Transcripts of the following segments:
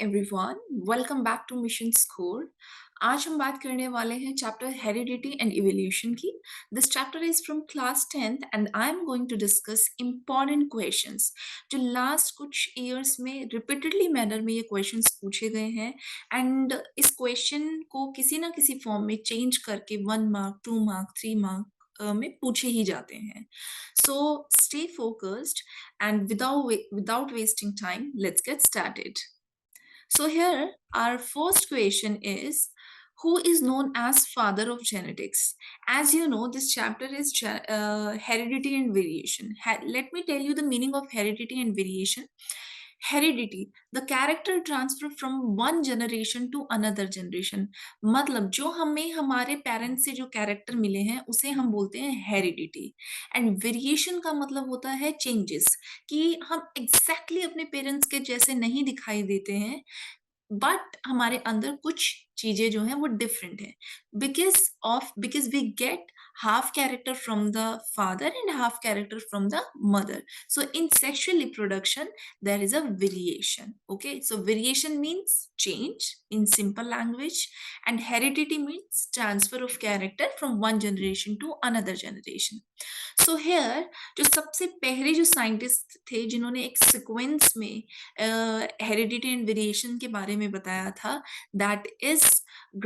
Everyone, welcome back to mission school. आज हम बात करने वाले हैं चैप्टर हेरिडिटी एंड इवोल्यूशन की। This chapter is from class 10th and I am going to discuss important questions जो लास्ट कुछ इयर्स में रिपीटेडली मैनर में ये क्वेश्चंस पूछे गए हैं। एंड इस क्वेश्चन को किसी ना किसी फॉर्म में चेंज करके 1 मार्क, 2 मार्क, 3 मार्क में पूछे ही जाते हैं। So stay focused and without wasting time, let's get started. So here our first question is, who is known as father of genetics? As you know, this chapter is heredity and variation. Let me tell you the meaning of heredity and variation. Heredity, the character transfer from one generation to another generation. मतलब जो हमें हमारे parents से जो character मिले हैं उसे हम बोलते हैं हेरिडिटी। एंड वेरिएशन का मतलब होता है चेंजेस, कि हम एग्जैक्टली अपने पेरेंट्स के जैसे नहीं दिखाई देते हैं, बट हमारे अंदर कुछ चीजें जो हैं वो डिफरेंट है। Because we get half character from the father and half character from the mother. So in sexual reproduction there is a variation. Okay, so variation means change in simple language, and heredity means transfer of character from one generation to another generation. So here जो सबसे पहले जो scientist थे जिन्होंने एक sequence में heredity and variation के बारे में बताया था, that is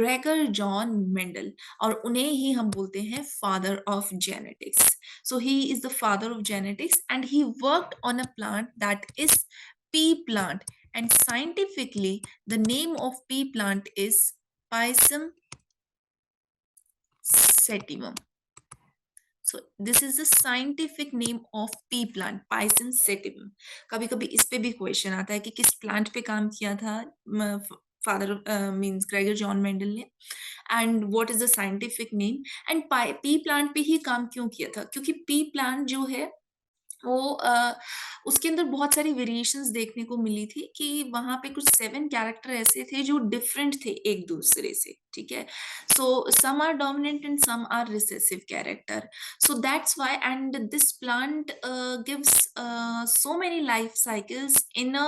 Gregor John Mendel, और उन्हें ही हम बोलते हैं father of genetics. So he is the father of genetics and he worked on a plant that is pea plant, and scientifically the name of pea plant is Pisum sativum. So this is the scientific name of pea plant, Pisum sativum. कभी कभी इस पे भी question आता है कि किस plant पे काम किया था father means Gregor John Mendel ने, and what is the scientific name, and pea plant पे ही काम क्यों किया था, क्योंकि पी प्लांट जो है वो उसके अंदर बहुत सारी वेरिएशंस देखने को मिली थी कि वहां पे कुछ 7 कैरेक्टर ऐसे थे जो डिफरेंट थे एक दूसरे से. ठीक है, so some are dominant and some are recessive character. So that's why, and this plant gives so many life cycles in a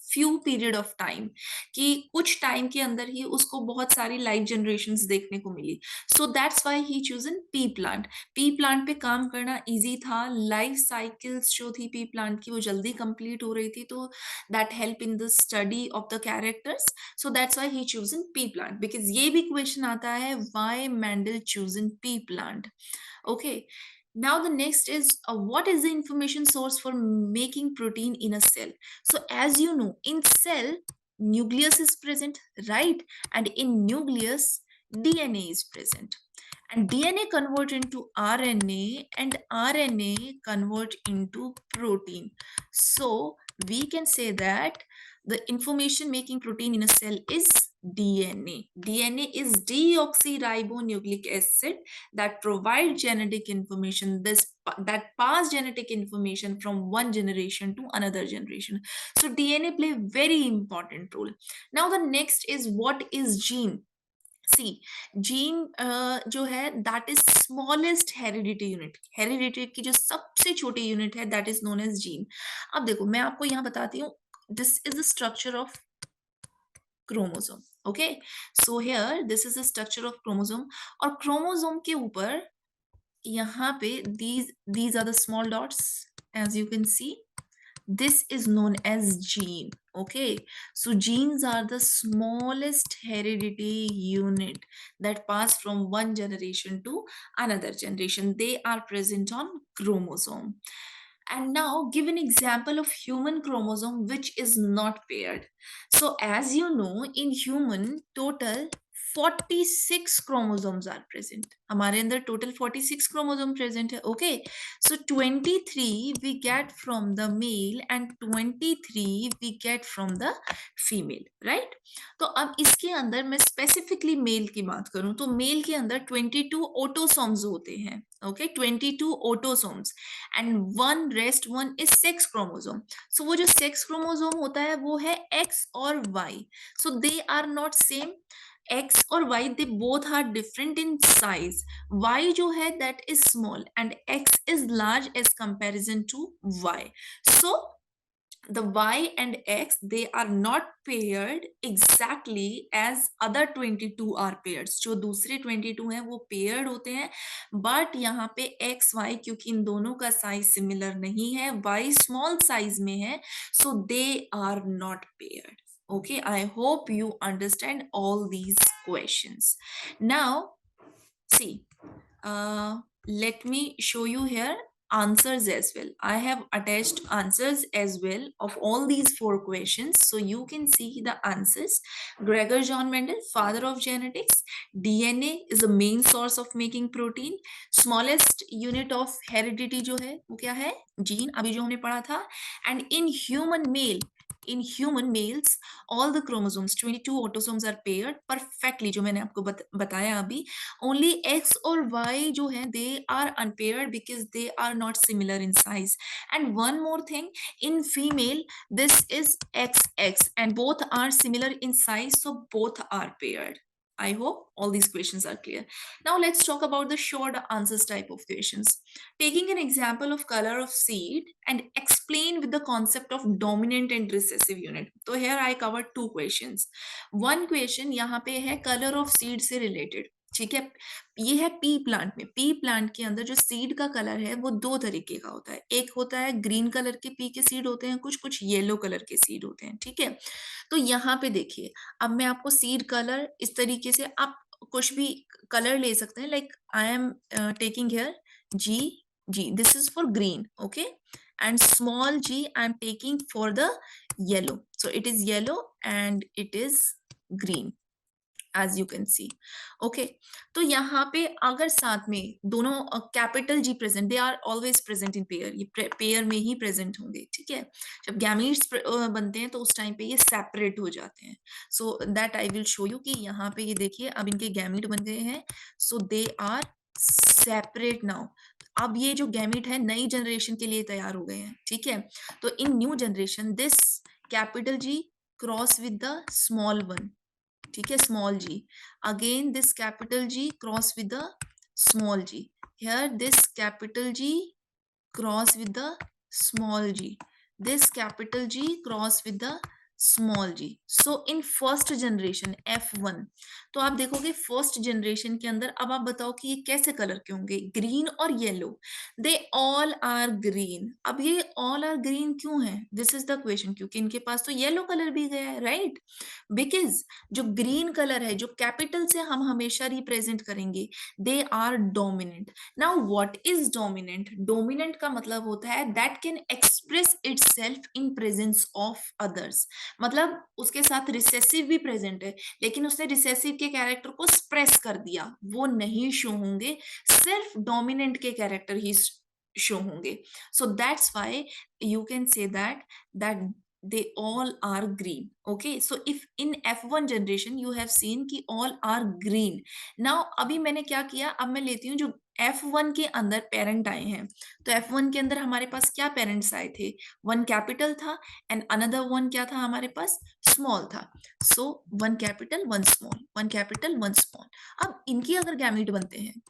few period of time, कि कुछ टाइम के अंदर ही उसको बहुत सारी लाइफ जनरेशंस देखने को मिली. So that's why he chosen pea plant. Pea plant पे काम करना इजी था, लाइफ साइकिल्स जो थी पी प्लांट की वो जल्दी कंप्लीट हो रही थी, तो that help in the study of the characters. So that's why he chosen pea plant. Because ये भी क्वेश्चन आता है, why Mendel chosen pea plant. Okay, now the next is, what is the information source for making protein in a cell? So as you know, in cell nucleus is present, right? And in nucleus DNA is present, and DNA convert into RNA, and RNA convert into protein. So we can say that the information making protein in a cell is DNA. DNA is deoxyribonucleic acid that provide genetic information, that pass genetic information from one generation to another generation. So DNA play very important role. Now the next is, what is gene? See, gene जो है that is smallest heredity unit. Heredity की जो सबसे छोटी unit है that is known as gene. अब देखो मैं आपको यहाँ बताती हूँ, this is the structure of chromosome. Okay, so here this is the structure of chromosome, और क्रोमोसोम के ऊपर यहाँ पे these are the small dots, as you can see. This is known as gene. Okay, so genes are the smallest heredity unit that pass from one generation to another generation. They are present on chromosome. And now give an example of human chromosome which is not paired. So as you know, in human total 46 chromosomes are present. हमारे अंदर total 46 chromosome present है. Okay, so 23 we get from the male and 23 we get from the female, right? तो अब इसके अंदर मैं specifically mail की बात करूं तो मेल के अंदर 22 ऑटोसोम्स होते हैं. Okay, 22 autosomes, and one is sex chromosome. So वो जो सेक्स क्रोमोसोम होता है वो है एक्स और Y. So they are not same. X और Y, they both are different in size. Y जो है that is small and X is large as comparison to Y. So the y and x, they are not paired exactly as other 22 are paired. जो दूसरे 22 हैं वो paired होते हैं, but यहाँ पे x y क्योंकि इन दोनों का size similar नहीं है, y small size में है, so they are not paired. Okay, I hope you understand all these questions. Now see, let me show you here answers as well. I have attached answers as well of all these 4 questions, so you can see the answers. Gregor John Mendel, father of genetics. DNA is the main source of making protein. Smallest unit of heredity जो है वो क्या है? Gene, अभी जो हमने पढ़ा था. And in human males, all the chromosomes, 22 autosomes are paired perfectly, जो मैंने आपको बताया अभी. Only X और Y जो है they are unpaired because they are not similar in size. And one more thing, in female this is XX and both are similar in size, so both are paired. I hope all these questions are clear. Now let's talk about the short answers type of questions. Taking an example of color of seed and explain with the concept of dominant and recessive unit. So here I covered 2 questions. One question यहाँ पे है color of seed से related. ठीक है, ये है P plant में. P plant के अंदर जो सीड का कलर है वो 2 तरीके का होता है. एक होता है ग्रीन कलर के पी के सीड होते हैं, कुछ कुछ येलो कलर के सीड होते हैं. ठीक है, तो यहाँ पे देखिए, अब मैं आपको सीड कलर इस तरीके से, आप कुछ भी कलर ले सकते हैं. Like I am taking here G, this is for green. Okay, and small g I'm taking for the yellow, so it is yellow and it is green as you can see. Okay, तो यहाँ पे अगर साथ में दोनों capital G present, they are always present in pair, ये pair में ही प्रेजेंट होंगे. ठीक है, जब गैमीट्स बनते हैं तो उस टाइम पे ये सेपरेट हो जाते हैं. So that I will show you कि यहाँ पे ये देखिए अब इनके गैमीट बन गए हैं, सो दे आर सेपरेट नाउ. अब ये जो गैमीट है नई जनरेशन के लिए तैयार हो गए हैं. ठीक है, तो in new generation this capital G cross with the small one. ठीक है, small G. Again this capital G cross with the small G. Here this capital G cross with the small G. This capital G cross with the small G. So in first generation F1, तो आप देखोगे first generation के अंदर, अब आप बताओ कि ये कैसे कलर के होंगे, ग्रीन और yellow. They all are green. अब ये ऑल आर ग्रीन क्यों है? This is the question. क्योंकि इनके पास तो येलो कलर भी गया है, राइट? बिकॉज जो ग्रीन कलर है, जो कैपिटल से हम हमेशा रिप्रेजेंट करेंगे, they are dominant. Now what is dominant? Dominant का मतलब होता है that can express itself in presence of others. मतलब उसके साथ रिसेसिव भी प्रेजेंट है, लेकिन उसने रिसेसिव के कैरेक्टर को एक्सप्रेस कर दिया, वो नहीं शो होंगे, सिर्फ डोमिनेंट के कैरेक्टर ही शो होंगे. सो that's why you can say that they all are green. Okay, so if in F1 generation you have seen कि all are green. now अभी मैंने क्या किया, अब मैं लेती हूँ जो F1 के अंदर पेरेंट आए हैं. तो F1 के अंदर हमारे पास क्या पेरेंट्स आए थे? वन कैपिटल था एंड अनदर वन क्या था हमारे पास? स्मॉल था. So one capital one small, one capital one small. अब इनकी अगर गैमीट बनते हैं,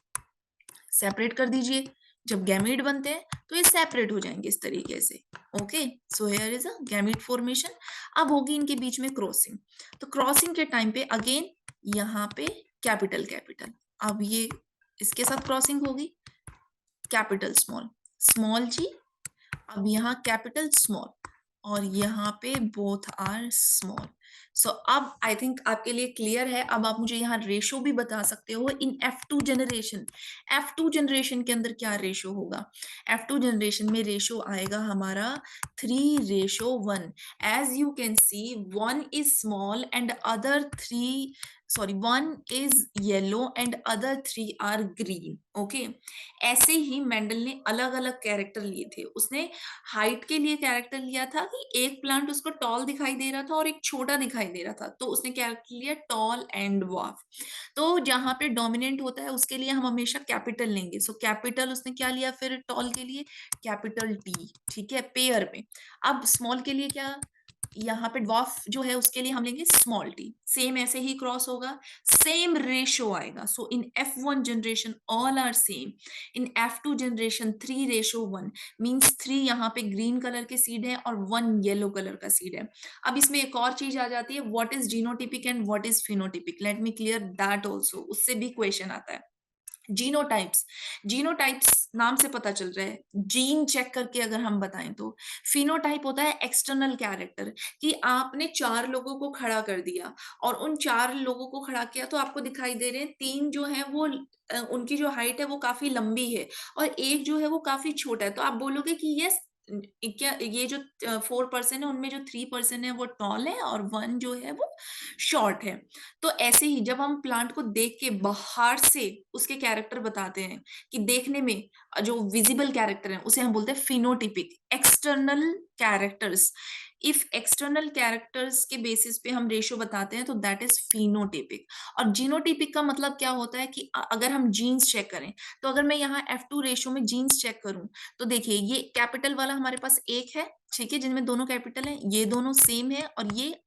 सेपरेट कर दीजिए. जब गैमीट बनते हैं तो ये सेपरेट हो जाएंगे इस तरीके से. Okay, so here is a gamete formation. अब होगी इनके बीच में क्रॉसिंग. तो क्रॉसिंग के टाइम पे अगेन यहाँ पे कैपिटल कैपिटल, अब ये इसके साथ क्रॉसिंग होगी, कैपिटल स्मॉल, स्मॉल जी. अब यहाँ कैपिटल स्मॉल और यहाँ पे बोथ आर स्मॉल. सो अब आई थिंक आपके लिए क्लियर है. अब आप मुझे यहाँ रेशो भी बता सकते हो इन F2 जनरेशन. F2 जनरेशन के अंदर क्या रेशो होगा? F2 जनरेशन में रेशो आएगा हमारा 3:1. As you can see, one is small and other three, sorry, one is yellow and other three are green. Okay, ऐसे ही मेंडल ने अलग अलग कैरेक्टर लिए थे. उसने हाइट के लिए कैरेक्टर लिया था कि एक प्लांट उसको टॉल दिखाई दे रहा था और एक छोटा दिखाई दे रहा था, तो उसने कैरेक्टर लिया टॉल एंड वाफ. तो जहां पे डोमिनेंट होता है उसके लिए हम हमेशा कैपिटल लेंगे. सो कैपिटल उसने क्या लिया फिर टॉल के लिए? Capital T. ठीक है, पेयर में. अब स्मॉल के लिए क्या? यहाँ पे ड्वार्फ जो है उसके लिए हम लेंगे स्मॉल टी, सेम ऐसे ही क्रॉस होगा, सेम रेशो आएगा। So in F1 generation all are same, in F2 generation 3:1 means 3 यहाँ पे ग्रीन कलर के सीड है और 1 येलो कलर का सीड है। अब इसमें एक और चीज आ जाती है, what is genotypic and what is phenotypic, let me clear that also, उससे भी क्वेश्चन आता है। जीनोटाइप्स, जीनोटाइप्स नाम से पता चल रहा है, जीन चेक करके अगर हम बताएं तो। फिनोटाइप होता है एक्सटर्नल कैरेक्टर, कि आपने 4 लोगों को खड़ा कर दिया और उन 4 लोगों को खड़ा किया तो आपको दिखाई दे रहे हैं 3 जो है वो उनकी जो हाइट है वो काफी लंबी है और एक जो है वो काफी छोटा है, तो आप बोलोगे कि यस, क्या ये जो 4 पर्सन है उनमें जो 3 पर्सन है वो टॉल है और 1 जो है वो शॉर्ट है। तो ऐसे ही जब हम प्लांट को देख के बाहर से उसके कैरेक्टर बताते हैं, कि देखने में जो विजिबल कैरेक्टर है उसे हम बोलते हैं phenotypic, external characters. If external characters के बेसिस पे हम रेशियो बताते हैं तो दैट इज फिनोटिपिक। और जीनोटिपिक का मतलब क्या होता है कि अगर हम जीन्स चेक करें, तो अगर मैं यहाँ F2 रेशियो में जीन्स चेक करूं, तो देखिए ये कैपिटल वाला हमारे पास एक है, ठीक है, जिनमें दोनों कैपिटल है, ये दोनों सेम है और ये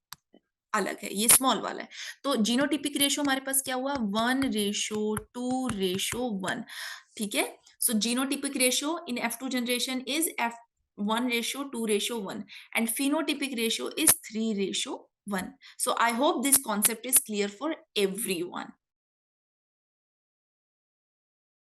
अलग है, ये स्मॉल वाला है। तो जीनोटिपिक रेशियो हमारे पास क्या हुआ, 1:2:1, ठीक है। So genotypic ratio in F2 generation is F1:2:1 and phenotypic ratio is 3:1. So I hope this concept is clear for everyone.